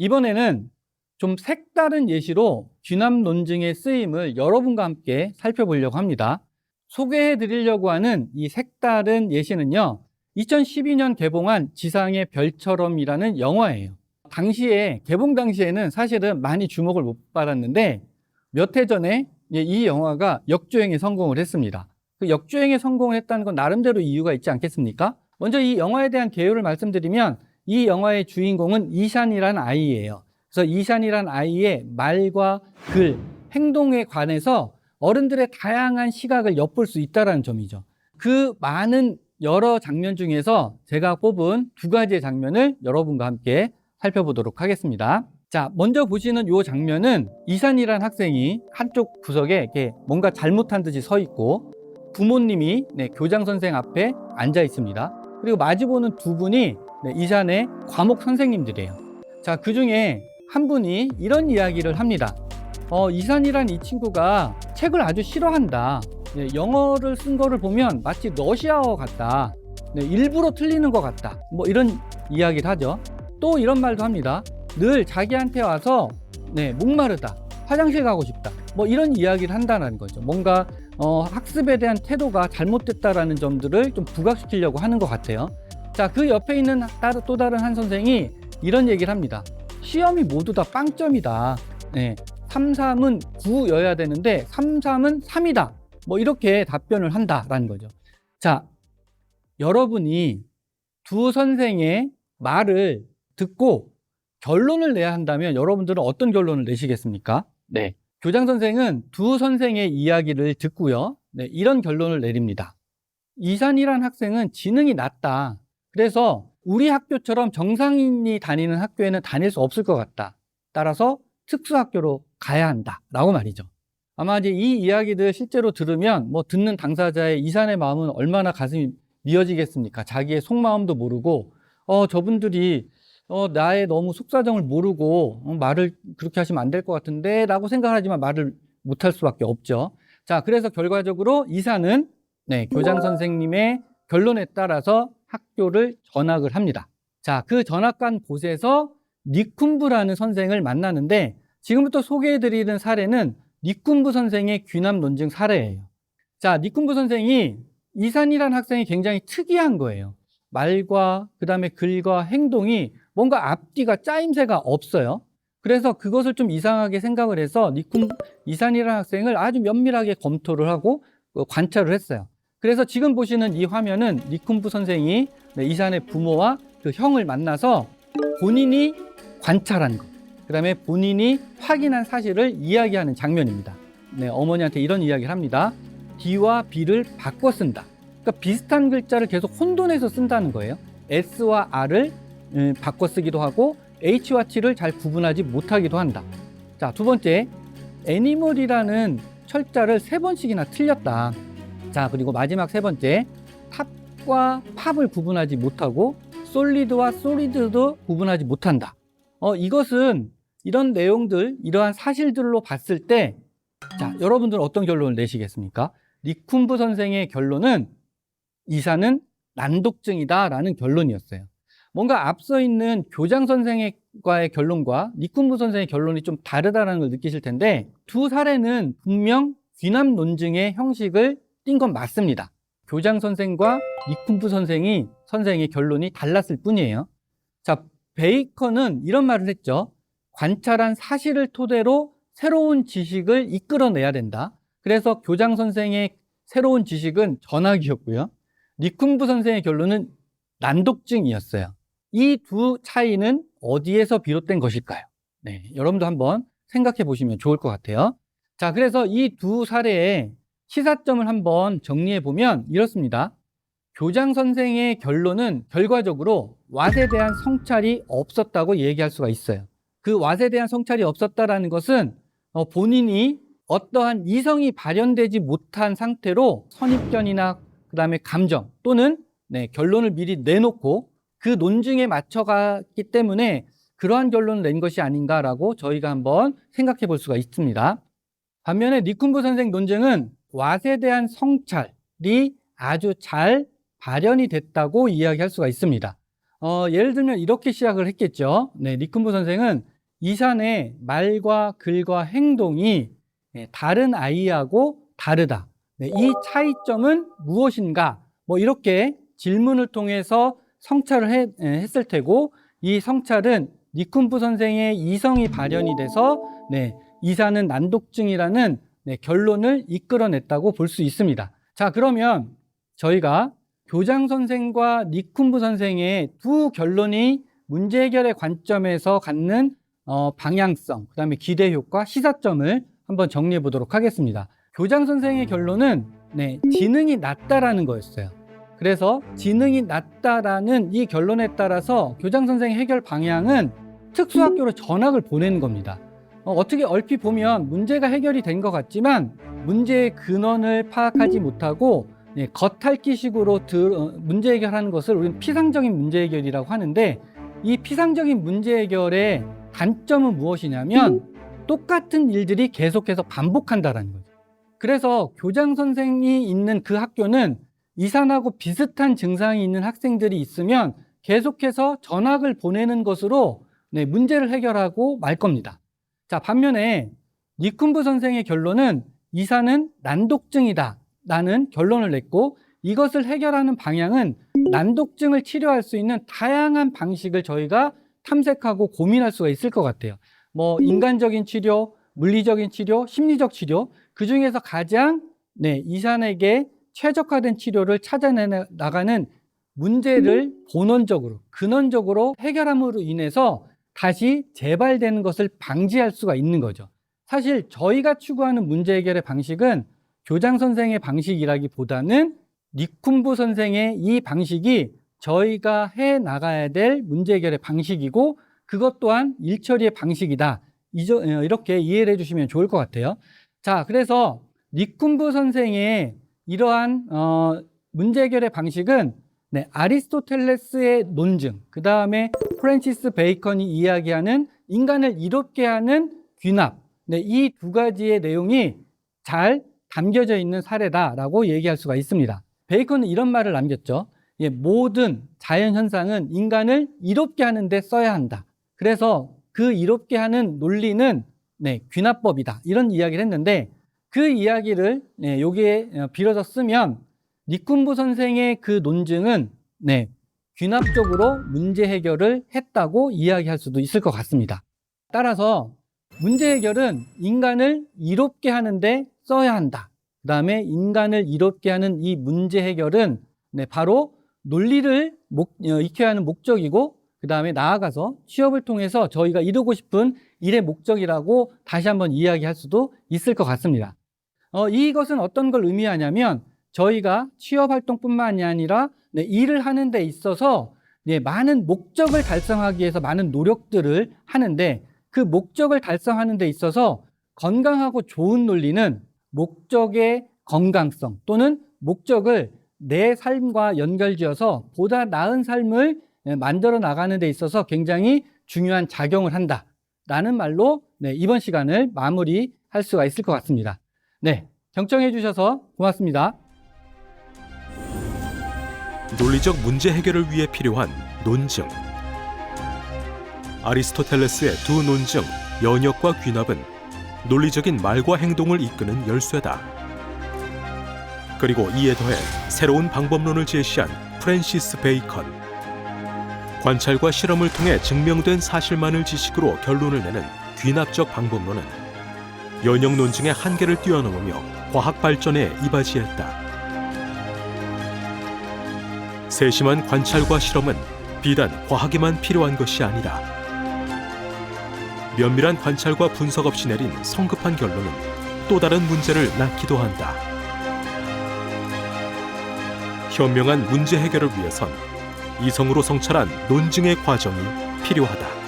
이번에는 좀 색다른 예시로 귀남 논증의 쓰임을 여러분과 함께 살펴보려고 합니다. 소개해 드리려고 하는 이 색다른 예시는요, 2012년 개봉한 지상의 별처럼이라는 영화예요. 개봉 당시에는 사실은 많이 주목을 못 받았는데 몇 해 전에 이 영화가 역주행에 성공을 했습니다. 그 역주행에 성공을 했다는 건 나름대로 이유가 있지 않겠습니까? 먼저 이 영화에 대한 개요를 말씀드리면 이 영화의 주인공은 이샨이라는 아이예요. 그래서 이샨이라는 아이의 말과 글, 행동에 관해서 어른들의 다양한 시각을 엿볼 수 있다는 점이죠. 그 많은 여러 장면 중에서 제가 뽑은 두 가지의 장면을 여러분과 함께 살펴보도록 하겠습니다. 자, 먼저 보시는 이 장면은 이샨이라는 학생이 한쪽 구석에 이렇게 뭔가 잘못한 듯이 서 있고 부모님이 교장 선생 앞에 앉아 있습니다. 그리고 마주보는 두 분이 이샨의 과목 선생님들이에요. 자, 그 중에 한 분이 이런 이야기를 합니다. 이샨이란 이 친구가 책을 아주 싫어한다. 영어를 쓴 거를 보면 마치 러시아어 같다. 일부러 틀리는 것 같다. 뭐 이런 이야기를 하죠. 또 이런 말도 합니다. 늘 자기한테 와서 목마르다. 화장실 가고 싶다. 뭐 이런 이야기를 한다는 거죠. 뭔가 학습에 대한 태도가 잘못됐다라는 점들을 좀 부각시키려고 하는 것 같아요. 자, 그 옆에 있는 또 다른 한 선생이 이런 얘기를 합니다. 시험이 모두 다 빵점이다. 3, 3은 9여야 되는데 3, 3은 3이다. 뭐 이렇게 답변을 한다라는 거죠. 자, 여러분이 두 선생의 말을 듣고 결론을 내야 한다면 여러분들은 어떤 결론을 내시겠습니까? 교장 선생은 두 선생의 이야기를 듣고요. 이런 결론을 내립니다. 이샨이라는 학생은 지능이 낮다. 그래서 우리 학교처럼 정상인이 다니는 학교에는 다닐 수 없을 것 같다. 따라서 특수학교로 가야 한다. 라고 말이죠. 아마 이제 이 이야기들 실제로 들으면 뭐 듣는 당사자의 이샨의 마음은 얼마나 가슴이 미어지겠습니까? 자기의 속마음도 모르고 저분들이 나의 너무 속사정을 모르고 말을 그렇게 하시면 안 될 것 같은데 라고 생각하지만 말을 못할 수밖에 없죠. 자, 그래서 결과적으로 이샨은 교장 선생님의 결론에 따라서 학교를 전학을 합니다. 자, 그 전학간 곳에서 니쿤부라는 선생을 만나는데 지금부터 소개해드리는 사례는 니쿤부 선생의 귀남 논증 사례예요. 자, 니쿤부 선생이 이샨이라는 학생이 굉장히 특이한 거예요. 말과 그다음에 글과 행동이 뭔가 앞뒤가 짜임새가 없어요. 그래서 그것을 좀 이상하게 생각을 해서 이샨이라는 학생을 아주 면밀하게 검토를 하고 관찰을 했어요. 그래서 지금 보시는 이 화면은 니쿤부 선생이 이샨의 부모와 그 형을 만나서 본인이 관찰한 것, 그 다음에 본인이 확인한 사실을 이야기하는 장면입니다. 어머니한테 이런 이야기를 합니다. D와 B를 바꿔 쓴다. 그러니까 비슷한 글자를 계속 혼돈해서 쓴다는 거예요. S와 R을 바꿔 쓰기도 하고 H와 T를 잘 구분하지 못하기도 한다. 자, 두 번째, 애니멀이라는 철자를 3번씩이나 틀렸다. 자, 그리고 마지막 세 번째, 탑과 팝을 구분하지 못하고 솔리드와 소리드도 구분하지 못한다. 이것은 이런 내용들, 이러한 사실들로 봤을 때, 자, 여러분들은 어떤 결론을 내시겠습니까? 니쿤부 선생의 결론은 이샨은 난독증이다라는 결론이었어요. 뭔가 앞서 있는 교장 선생과의 결론과 니쿤부 선생의 결론이 좀 다르다는 걸 느끼실 텐데 두 사례는 분명 귀남 논증의 형식을 띈 건 맞습니다. 교장 선생과 니쿤부 선생의 결론이 달랐을 뿐이에요. 자, 베이컨은 이런 말을 했죠. 관찰한 사실을 토대로 새로운 지식을 이끌어내야 된다. 그래서 교장 선생의 새로운 지식은 전학이었고요. 니쿤부 선생의 결론은 난독증이었어요. 이 두 차이는 어디에서 비롯된 것일까요? 여러분도 한번 생각해 보시면 좋을 것 같아요. 자, 그래서 이 두 사례의 시사점을 한번 정리해 보면 이렇습니다. 교장 선생의 결론은 결과적으로 왓에 대한 성찰이 없었다고 얘기할 수가 있어요. 그 왓에 대한 성찰이 없었다라는 것은 본인이 어떠한 이성이 발현되지 못한 상태로 선입견이나 그다음에 감정 또는 결론을 미리 내놓고 그 논증에 맞춰갔기 때문에 그러한 결론을 낸 것이 아닌가라고 저희가 한번 생각해 볼 수가 있습니다. 반면에 니쿤부 선생 논증은 왓에 대한 성찰이 아주 잘 발현이 됐다고 이야기할 수가 있습니다. 예를 들면 이렇게 시작을 했겠죠. 니쿤부 선생은 이산의 말과 글과 행동이 다른 아이하고 다르다. 이 차이점은 무엇인가? 이렇게 질문을 통해서 성찰을 했을 테고, 이 성찰은 니쿤프 선생의 이성이 발현이 돼서 이산은 난독증이라는 결론을 이끌어냈다고 볼 수 있습니다. 자, 그러면 저희가 교장 선생과 니쿤프 선생의 두 결론이 문제 해결의 관점에서 갖는 방향성, 그 다음에 기대 효과, 시사점을 한번 정리해 보도록 하겠습니다. 교장 선생의 결론은 지능이 낮다라는 거였어요. 그래서 지능이 낮다라는 이 결론에 따라서 교장 선생의 해결 방향은 특수학교로 전학을 보내는 겁니다. 어떻게 얼핏 보면 문제가 해결이 된 것 같지만 문제의 근원을 파악하지 못하고 겉핥기식으로 문제 해결하는 것을 우리는 피상적인 문제 해결이라고 하는데, 이 피상적인 문제 해결의 단점은 무엇이냐면 똑같은 일들이 계속해서 반복한다는 거죠. 그래서 교장 선생이 있는 그 학교는 이산하고 비슷한 증상이 있는 학생들이 있으면 계속해서 전학을 보내는 것으로 문제를 해결하고 말 겁니다. 자, 반면에 니쿤프 선생의 결론은 이산은 난독증이다 라는 결론을 냈고, 이것을 해결하는 방향은 난독증을 치료할 수 있는 다양한 방식을 저희가 탐색하고 고민할 수가 있을 것 같아요. 인간적인 치료, 물리적인 치료, 심리적 치료, 그 중에서 가장 이산에게 최적화된 치료를 찾아내 나가는 문제를 본원적으로, 근원적으로 해결함으로 인해서 다시 재발되는 것을 방지할 수가 있는 거죠. 사실 저희가 추구하는 문제 해결의 방식은 교장 선생의 방식이라기보다는 니쿤프 선생의 이 방식이 저희가 해 나가야 될 문제 해결의 방식이고, 그것 또한 일처리의 방식이다. 이렇게 이해를 해주시면 좋을 것 같아요. 자, 그래서 니쿤프 선생의 이러한 문제 해결의 방식은 아리스토텔레스의 논증, 그 다음에 프랜시스 베이컨이 이야기하는 인간을 이롭게 하는 귀납, 이 두 가지의 내용이 잘 담겨져 있는 사례다라고 얘기할 수가 있습니다. 베이컨은 이런 말을 남겼죠. 모든 자연현상은 인간을 이롭게 하는 데 써야 한다. 그래서 그 이롭게 하는 논리는 귀납법이다. 이런 이야기를 했는데, 그 이야기를 여기에 빌어서 쓰면 니쿤프 선생의 그 논증은 귀납적으로 문제 해결을 했다고 이야기할 수도 있을 것 같습니다. 따라서 문제 해결은 인간을 이롭게 하는데 써야 한다. 그 다음에 인간을 이롭게 하는 이 문제 해결은 바로 논리를 익혀야 하는 목적이고, 그 다음에 나아가서 취업을 통해서 저희가 이루고 싶은 일의 목적이라고 다시 한번 이야기할 수도 있을 것 같습니다. 이것은 어떤 걸 의미하냐면, 저희가 취업 활동뿐만이 아니라 일을 하는 데 있어서 많은 목적을 달성하기 위해서 많은 노력들을 하는데, 그 목적을 달성하는 데 있어서 건강하고 좋은 논리는 목적의 건강성 또는 목적을 내 삶과 연결지어서 보다 나은 삶을 만들어 나가는 데 있어서 굉장히 중요한 작용을 한다라는 말로 이번 시간을 마무리할 수가 있을 것 같습니다. 경청해 주셔서 고맙습니다. 논리적 문제 해결을 위해 필요한 논증. 아리스토텔레스의 두 논증, 연역과 귀납은 논리적인 말과 행동을 이끄는 열쇠다. 그리고 이에 더해 새로운 방법론을 제시한 프랜시스 베이컨. 관찰과 실험을 통해 증명된 사실만을 지식으로 결론을 내는 귀납적 방법론은 연역 논증의 한계를 뛰어넘으며 과학 발전에 이바지했다. 세심한 관찰과 실험은 비단 과학에만 필요한 것이 아니다. 면밀한 관찰과 분석 없이 내린 성급한 결론은 또 다른 문제를 낳기도 한다. 현명한 문제 해결을 위해선 이성으로 성찰한 논증의 과정이 필요하다.